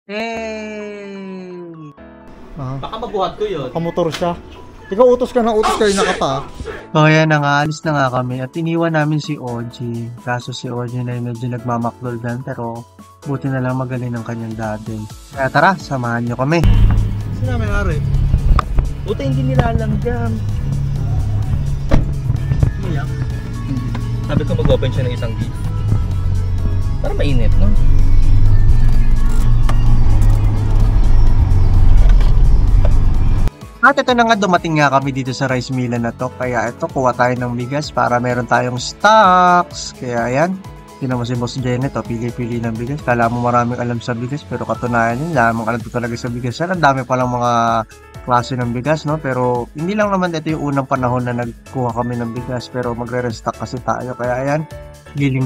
Hey! Ah, Baka mabuhat ko yun. kamotor siya. Ikaw utos ka ng utos kayo nakapa. So ayan na nga, alis na nga kami at iniwan namin si OG. Kaso si OG na medyo nagmamaklol dyan pero buti na lang magaling ng kanyang daddy. Kaya tara, samahan nyo kami. Sino namin ari? Buti hindi nilalanggam. Iyak. Sabi ko mag-open siya ng isang gift. Para mainit, no? At ito na nga, dumating nga kami dito sa rice mill na to. Kaya ito, kuha tayo ng bigas para meron tayong stocks. Kaya ayan, tinan mo si Boss Janet, pili-pili ng bigas. Kala mo maraming alam sa bigas, pero katunayan yun, lamang alam ko talaga sa bigas. Ang dami palang mga klase ng bigas, no? Pero hindi lang naman ito yung unang panahon na nagkuha kami ng bigas. Pero magre-restock kasi tayo. Kaya ayan, giling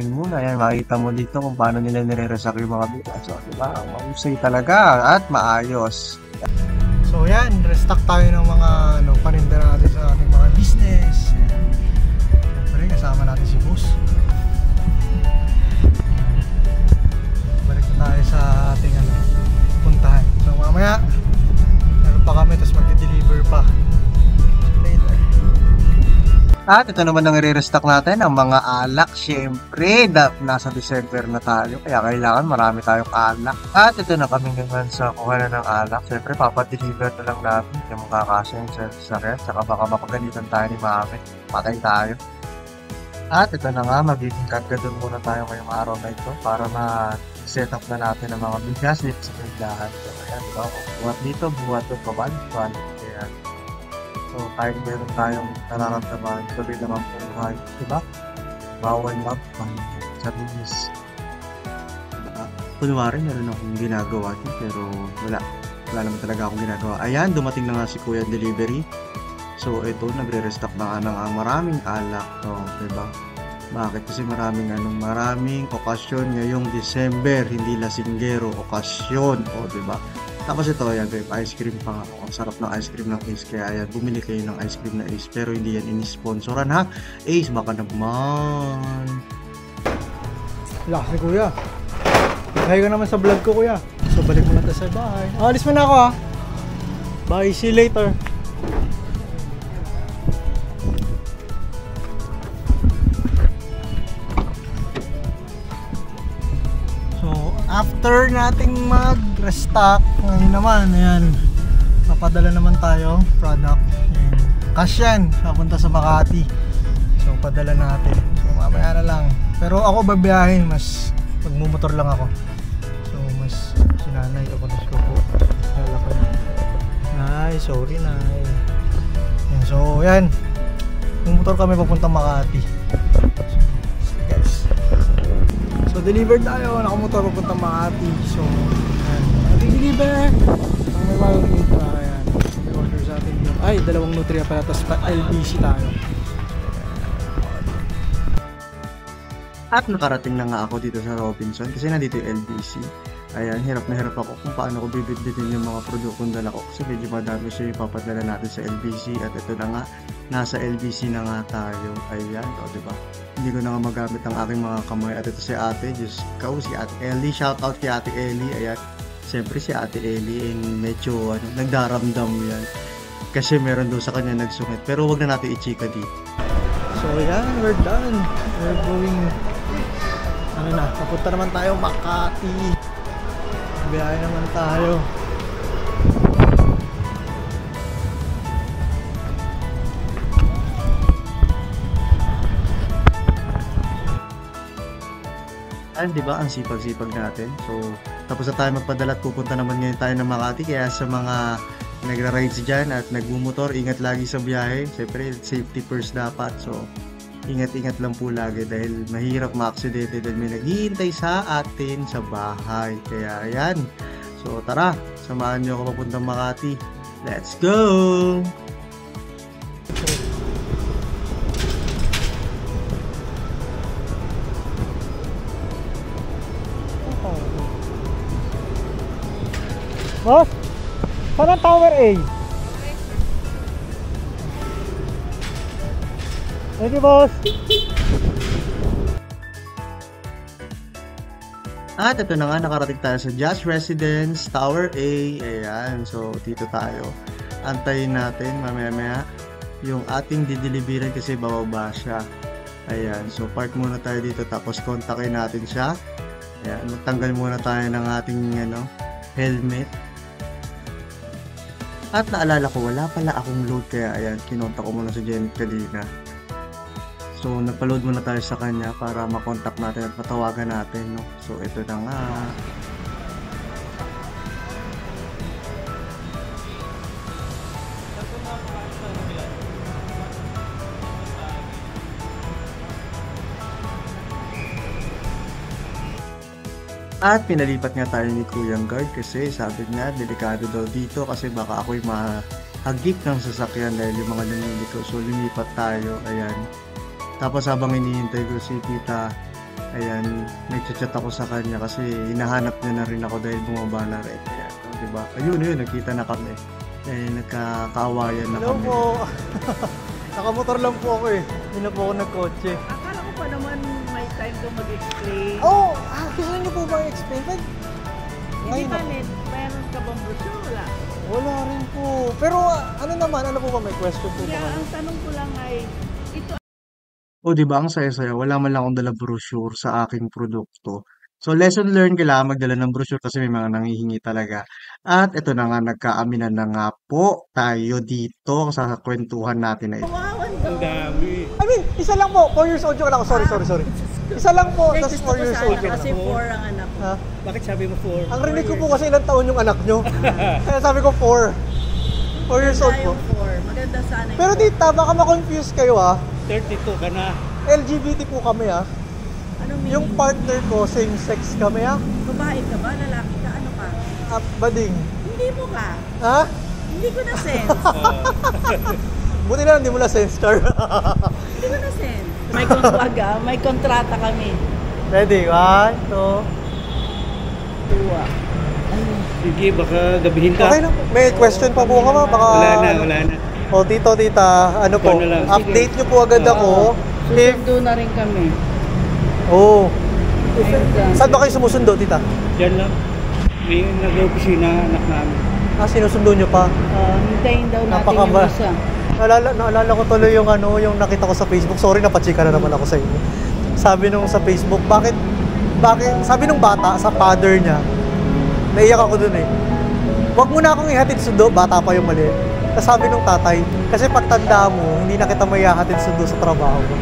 muna. Ayan, makikita mo dito kung paano nila nire-restock yung mga bigas. So, diba? Mahusay talaga at maayos. So yan, restock tayo ng mga paninda natin sa ating mga business. Yan. Siyempre, kasama natin si Boss. Balik na tayo sa ating puntahan. So mamaya, meron pa kami, tapos magde-deliver pa. Later. At ito naman ang i-restock natin, ang mga alak. Siyempre, nasa December na tayo, kaya kailangan marami tayong alak. At ito na kami naman sa kuha na ng alak. Siyempre, papadeliver na lang natin yung makakasya yung sa saka baka mapagalitan tayo ni Mami. Patay tayo. At ito na nga, magiging kargadon muna tayo ngayong araw na ito para ma-set up na natin ang mga bigas dito sa tindahan. So, ayan, diba? Buhat dito, buhat doon, pabalik. Kaya, so, kahit meron tayong nararamdaman, tuloy lang ang buhay, diba? Bawal sa business. Kunwari, meron akong ginagawa din, pero wala naman talaga akong ginagawa. Ayan, dumating na nga si Kuya Delivery. So, ito, nagre-restock na nga ng maraming alak. So, diba? Bakit? Kasi maraming okasyon ngayong December, hindi lasinggero, okasyon. O, diba? Tapos ito, ayan, babe, ice cream pa nga. Ang sarap ng ice cream ng Ace. Kaya ayan, bumili kayo ng ice cream na Ace. Pero hindi yan ini-sponsoran, ha? Ace, baka naman. Lakas ni Kuya. Kaya ka naman sa vlog ko, Kuya. So balik mo na tayo sa bahay. Alis mo na ako, ha. Bye, see you later. After nating mag-restock, ngayon naman, ayan, papadala naman tayo, product. Ayan. Cash yan, papunta sa Makati. So, padala natin. So, mamaya na lang. Pero ako babiyahin, mas magmumotor lang ako. So, mas sinanay ako na ko po. Lalakad. Nay, sorry, Nay. Ayan, so, ayan. Mumotor kami papunta Makati. So, deliver tayo. Nakamotor papunta Makati. So, ayan. Deliver! Ang may mag-meet pa. Ayan. May order sa atin yung... Ay, dalawang Nutria pala. Tapos LBC tayo. At nakarating na nga ako dito sa Robinson kasi nandito yung LBC. Ayan, hirap na hirap ako kung paano ko bibitbitin yung mga produktong dala ko kasi medyo madami siya yung papadala natin sa LBC. At ito na nga, nasa LBC na nga tayo. Ayan, o diba? Hindi ko na nga magamit ang aking mga kamay. At ito si ate, Diyos ko, si ate Ellie. Shoutout kay ate Ellie. Ayan, siyempre si ate Ellie medyo nagdaramdam yan. Kasi meron doon sa kanya nagsungit. Pero wag na natin i-chika dito. So yan, we're done. We're going... papunta naman tayo Makati. Biyahe naman tayo. Di ba ang sipag-sipag natin. So, tapos na tayo magpadala at pupunta naman ngayon tayo ng Makati. Kaya sa mga nagra-rides dyan at nagmumotor, ingat lagi sa biyahe. Siyempre, safety first dapat. So, ingat-ingat lang po lagi dahil mahirap ma-aksidente dahil may naghihintay sa atin sa bahay. Kaya ayan. So, tara. Samahan nyo ako papuntang Makati. Let's go! Boss, saan ang Tower A? Thank you, boss. At ito na nga, nakarating tayo sa Jazz Residence, Tower A. Ayan, so dito tayo. Antayin natin mamaya yung ating dideliveran kasi bababa siya. Ayan, so park muna tayo dito tapos kontakin natin siya. Ayan, magtanggal muna tayo ng ating helmet. At naalala ko, wala pala akong load kaya ayan, kinontak ko muna si Janet kanina. So, nagpa-load muna tayo sa kanya para makontak natin at matawagan natin, no? So, ito na nga. At pinalipat nga tayo ni Kuyang Guard kasi sabi niya, delikado daw dito kasi baka ako'y mahagip ng sasakyan dahil yung mga lumiliko. So, lumipat tayo, ayan. Tapos habang hinihintay ko si tita, ayan, nag-chat ako sa kanya kasi hinahanap niya na rin ako dahil bumaba na rin. Ayan, diba? Ayun, nagkita na kami. Eh, nagkakaawayan na Hello kami. po. Nakamotor lang po ako eh. Hindi na po ako nagkotse. Akala ko pa naman may time ka mag-explain. Oh, gusto niyo po ba i-explain? Hindi ba, meron ka bang brochure? Wala. Wala rin po. Pero ano po ba, may question po ba? Kaya ang tanong ko lang ay, ito O, di ba ang saya-saya? Wala man lang akong dala brochure sa aking produkto. So, lesson learned, kailangan magdala ng brochure kasi may mga nangihingi talaga. At ito na nga, nagkaaminan na nga po tayo dito sa kwentuhan natin na ito. kawawan doon. I mean, isa lang po. 4 years old yung anak ko. Sorry. Isa lang po, Hindi, tas gusto 4 ko years sana old. kasi 4 ang anak ko. Ha? Bakit sabi mo 4? Ang rinig ko po kasi ilang taon yung anak nyo. Kaya sabi ko 4. 4 years old po. Maganda yung 4. Maganda sana yung Pero 4. tita, baka ma-confuse kayo 32 ka na. LGBT po kami Ano meaning? Yung partner ko, same-sex kami Babae ka ba? Lalaki ka? Ano ka? Bading. Hindi mo ka. Ha? Hindi ko na sense. Buti na lang, hindi mo na sense, Char. Hindi ko na sense. May kontraga, may kontrata kami. Ready? 1, 2. Tuwa. Sige, baka gabihin ka. Okay na po. May question pa po ka ba? Baka, Wala na. O, tito, tita, ano po? Ikaw na lang. Update nyo po agad ako. If, Susundo na rin kami. oh. Ayun. Saan ba kayo sumusundo, tita? Diyan lang. May nag-opisina anak namin. Sinusundo nyo pa. Hintayin daw natin Napakaba. yung isa. Naalala ko tuloy yung yung nakita ko sa Facebook. Sorry, napachika na naman ako sa inyo. Sabi nung sa Facebook, bakit, sabi nung bata sa father niya, naiyak ako dun eh. Huwag mo na akong ihatid sundo, bata pa yung mali. Tapos sabi nung tatay, kasi pagtanda mo, hindi na kita may ihatid sundo sa trabaho mo.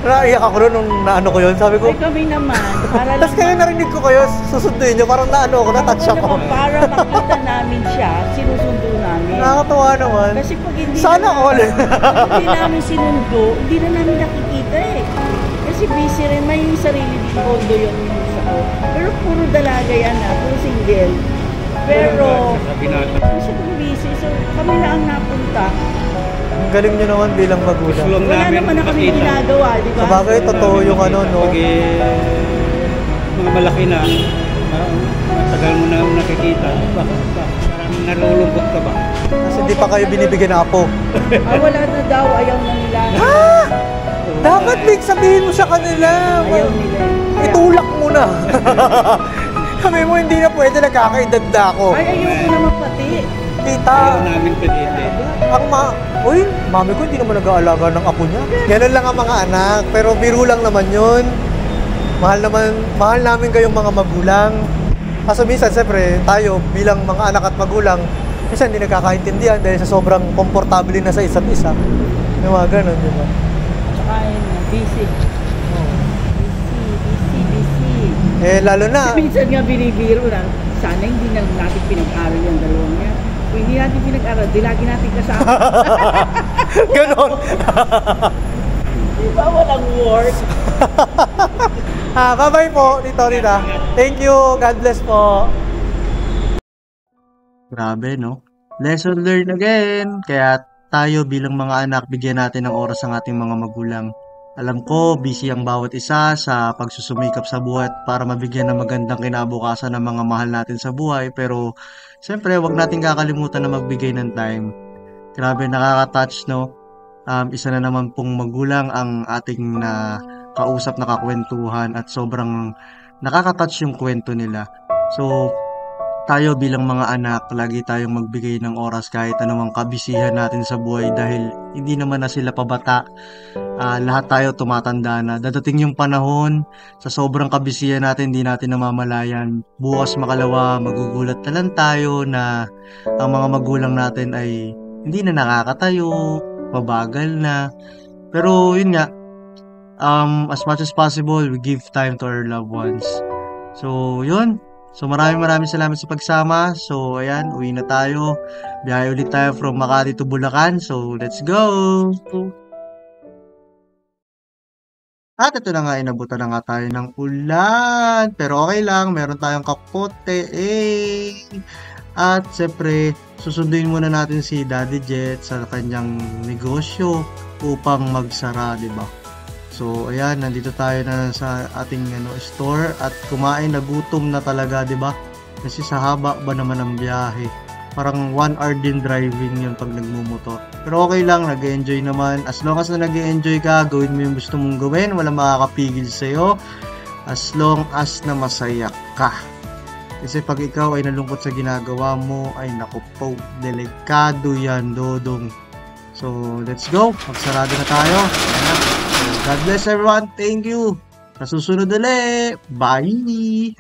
Naiyak ako nun nung naano ko yun. Sabi ko, Ay kami naman, para lang tapos kayo narinig ko kayo, susunduin nyo, parang naano ako, natouch ako. naman, para makita namin siya, sinusundo namin. Nakakatawa naman. Kasi pag hindi Sana all. pag hindi namin sinundo, hindi na namin nakikita eh. Kasi busy rin, may sarili din kondo yung isa ko. Pero puro dalaga yan puro single. Pero, Sabi natin. masyadong busy, so kami na ang napunta. Ang galing nyo naman bilang Gusto magulang. lang Wala namin naman na kami makita. ginagawa, di ba? Sabagay, totoo yung no? Pag mga malaki na, matagal mo na nakikita. Parang nalulungkot ka ba? Kasi di pa kayo binibigyan ng apo. Wala na daw, ayaw na nila. Dapat big sabihin mo sa kanila. Ayaw nila. Itulak mo na. Sabi mo, hindi na pwede, nagkakaedad na ako. Ay, ayoko naman pati. Tita, Ayaw namin pinili. uy, mami ko hindi naman nag-aalaga ng apo niya. Ganun lang ang mga anak, pero biro lang naman yun. Mahal namin kayong mga magulang. Kaso minsan, siyempre, tayo bilang mga anak at magulang, minsan hindi nagkakaintindihan dahil sa sobrang komportable na sa isa't isa. Yung mga ganun, di ba? Tsaka yun, busy. Busy. Lalo na, Minsan nga binibiro lang, sana hindi na natin pinag-aral yung dalawang yan. Kung hindi natin pinag-aral, di lagi natin kasama. ganon. Di ba walang work? Bye-bye po, Tito Rita. Thank you, God bless po. Grabe, no? Lesson learned again. Kaya tayo bilang mga anak, bigyan natin ng oras ang ating mga magulang. Alam ko, busy ang bawat isa sa pagsusumikap sa buhay para mabigyan ng magandang kinabukasan ng mga mahal natin sa buhay. Pero, siyempre, wag natin kakalimutan na magbigay ng time. Grabe, nakaka-touch, no? Isa na naman pong magulang ang ating na kausap, nakakwentuhan at sobrang nakaka-touch yung kwento nila. So, tayo bilang mga anak, lagi tayong magbigay ng oras kahit anumang kabisihan natin sa buhay dahil hindi naman na sila pabata. Lahat tayo tumatanda na. Dadating yung panahon, sa sobrang kabisihan natin, hindi natin namamalayan. Bukas makalawa, magugulat na lang tayo na ang mga magulang natin ay hindi na nakakatayo, mabagal na. Pero yun nga, as much as possible, we give time to our loved ones. So, yun. So maraming salamat sa pagsama. So ayan, uwi na tayo. Biyahe ulit tayo from Makati to Bulacan. So let's go! At ito na nga, inabutan na nga tayo ng ulan. Pero okay lang, meron tayong kapote. At siyempre, susunduin muna natin si Daddy Jet sa kanyang negosyo upang magsara, diba? So, ayan, nandito tayo na sa ating store at kumain, nagutom na talaga, 'di ba? Kasi sa haba ba naman ng biyahe. Parang 1 hour din driving 'yun pag nagmumotor. Pero okay lang, nag-enjoy naman. As long as na nag-enjoy ka, gawin mo yung gusto mong gawin, walang makakapigil sa iyo. As long as na masaya ka. Kasi pag ikaw ay nalungkot sa ginagawa mo, ay naku po, delikado 'yan, dodong. So, let's go. Magsarado na tayo. God bless everyone. Thank you. Sa susunod ulit. Bye!